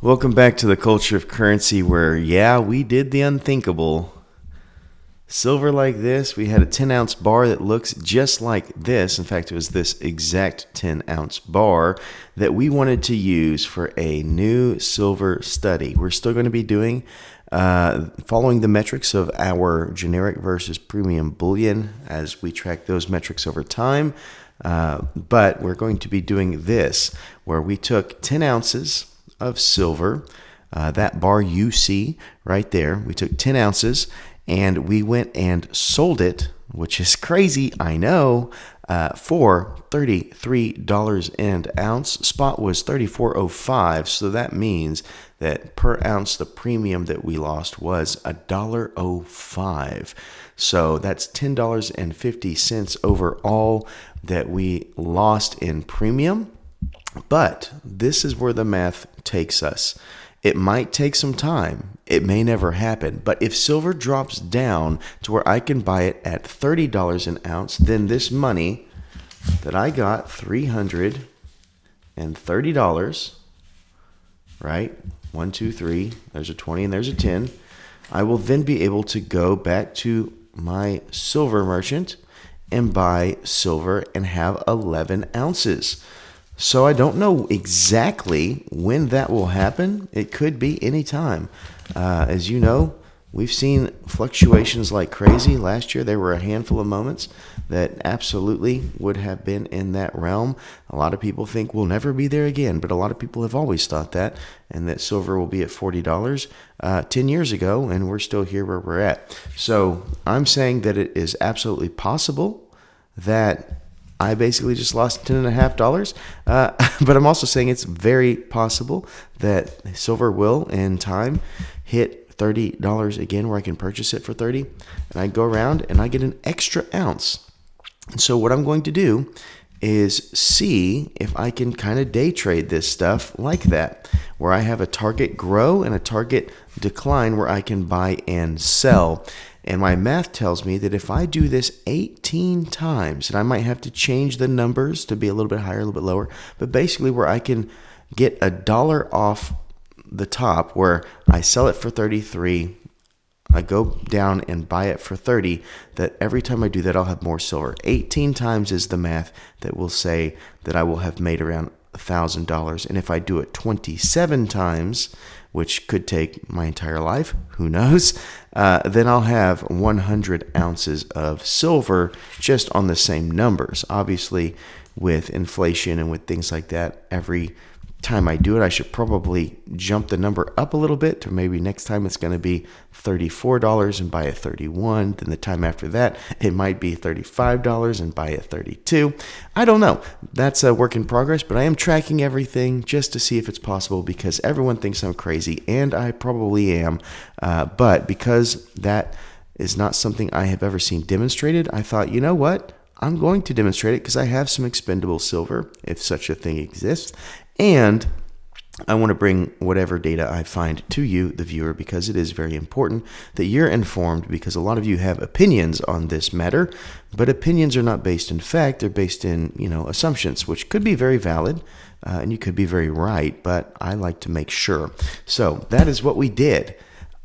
Welcome back to the culture of currency where, we did the unthinkable. Silver like this, we had a 10-ounce bar that looks just like this. In fact, it was this exact 10-ounce bar that we wanted to use for a new silver study. We're still going to be doing, following the metrics of our generic versus premium bullion as we track those metrics over time. But we're going to be doing this, where we took 10 ounces of silver, that bar you see right there. We took 10 ounces and we went and sold it, which is crazy, I know, for $33 an ounce. Spot was $34.05, so that means that per ounce the premium that we lost was $1.05. So that's $10.50 overall that we lost in premium. But this is where the math takes us. It might take some time. It may never happen. But if silver drops down to where I can buy it at $30 an ounce, then this money that I got, $330, right? 1, 2, 3, there's a 20 and there's a 10. I will then be able to go back to my silver merchant and buy silver and have 11 ounces. So I don't know exactly when that will happen. It could be any time. As you know, we've seen fluctuations like crazy. Last year, there were a handful of moments that absolutely would have been in that realm. A lot of people think we'll never be there again, but a lot of people have always thought that, and that silver will be at $40 10 years ago, and we're still here where we're at. So I'm saying that it is absolutely possible that I basically just lost $10.50, but I'm also saying it's very possible that silver will, in time, hit $30 again, where I can purchase it for $30, and I go around and I get an extra ounce. And so what I'm going to do is see if I can kind of day trade this stuff like that, where I have a target grow and a target decline where I can buy and sell. And my math tells me that if I do this 18 times, and I might have to change the numbers to be a little bit higher, a little bit lower, but basically where I can get $1 off the top, where I sell it for 33, I go down and buy it for 30, that every time I do that, I'll have more silver. 18 times is the math that will say that I will have made around $1,000. And if I do it 27 times, which could take my entire life, who knows, then I'll have 100 ounces of silver just on the same numbers. Obviously, with inflation and with things like that, every time I do it, I should probably jump the number up a little bit to maybe next time it's going to be $34 and buy it 31. Then the time after that, it might be $35 and buy it 32. I don't know. That's a work in progress, but I am tracking everything just to see if it's possible, because everyone thinks I'm crazy, and I probably am. But because that is not something I have ever seen demonstrated, I thought, you know what? I'm going to demonstrate it because I have some expendable silver, if such a thing exists. And I want to bring whatever data I find to you, the viewer, because it is very important that you're informed, because a lot of you have opinions on this matter, but opinions are not based in fact. They're based in, assumptions, which could be very valid, and you could be very right, but I like to make sure. So that is what we did.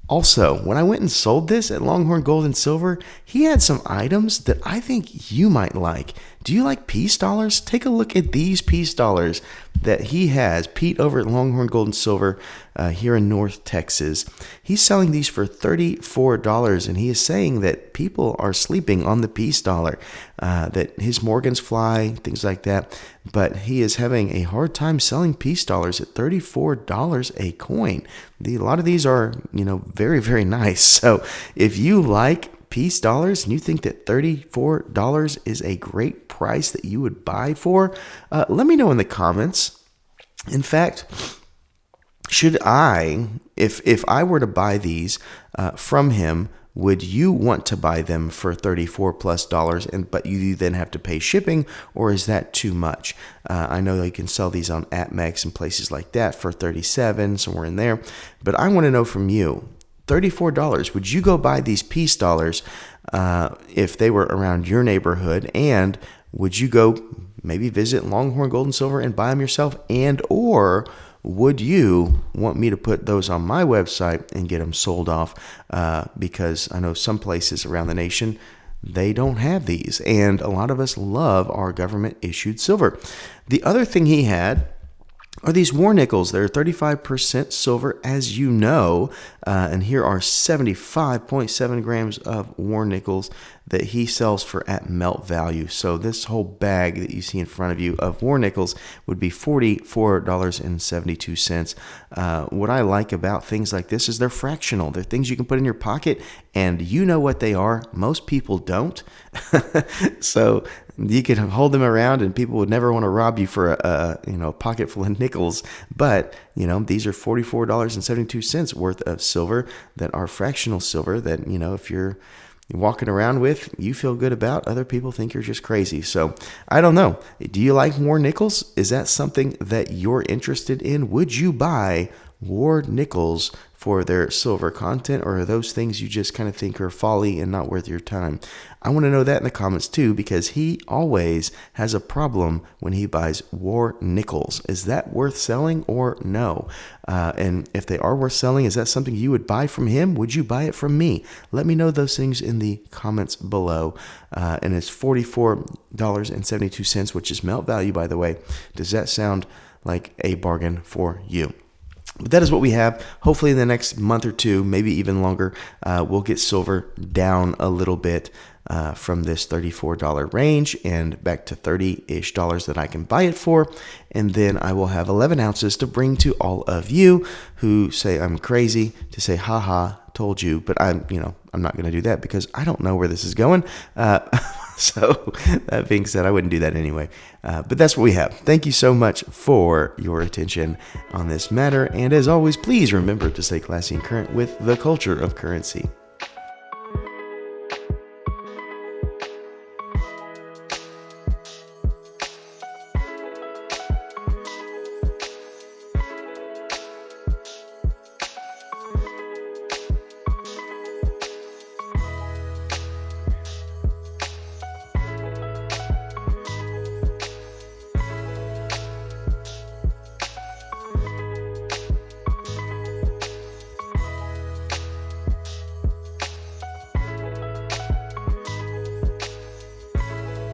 Also, when I went and sold this at Longhorn Gold and Silver, he had some items that I think you might like. Do you like peace dollars? Take a look at these peace dollars that he has. Pete over at Longhorn Gold and Silver here in North Texas. He's selling these for $34, and he is saying that people are sleeping on the peace dollar, that his Morgans fly, things like that. But he is having a hard time selling peace dollars at $34 a coin. A lot of these are, very, very nice. So if you like peace dollars and you think that $34 is a great price that you would buy for, let me know in the comments. In fact, should I, if I were to buy these from him, would you want to buy them for $34+, but you then have to pay shipping, or is that too much? I know you can sell these on AppMex and places like that for $37, somewhere in there, but I want to know from you, $34, would you go buy these peace dollars if they were around your neighborhood, and would you go maybe visit Longhorn Gold and Silver and buy them yourself, and or would you want me to put those on my website and get them sold off? Because I know some places around the nation, they don't have these. And a lot of us love our government issued silver. The other thing he had are these war nickels. They're 35% silver, as you know. And here are 75.7 grams of war nickels that he sells for at melt value. So this whole bag that you see in front of you of war nickels would be $44.72. What I like about things like this is they're fractional. They're things you can put in your pocket, and you know what they are. Most people don't. So you could hold them around, and people would never want to rob you for a pocket full of nickels. But these are $44.72 worth of silver that are fractional silver that if you're walking around with, you feel good about. Other people think you're just crazy. So I don't know. Do you like war nickels? Is that something that you're interested in? Would you buy war nickels for their silver content, or are those things you just kind of think are folly and not worth your time? I want to know that in the comments too, because he always has a problem when he buys war nickels. Is that worth selling or no? And if they are worth selling, is that something you would buy from him? Would you buy it from me? Let me know those things in the comments below. And it's $44.72, which is melt value, by the way. Does that sound like a bargain for you? But that is what we have. Hopefully in the next month or two, maybe even longer, we'll get silver down a little bit from this $34 range and back to $30-ish that I can buy it for. And then I will have 11 ounces to bring to all of you who say I'm crazy, to say, haha, told you. But I'm not going to do that because I don't know where this is going. So that being said, I wouldn't do that anyway. But that's what we have. Thank you so much for your attention on this matter. And as always, please remember to stay classy and current with the culture of currency.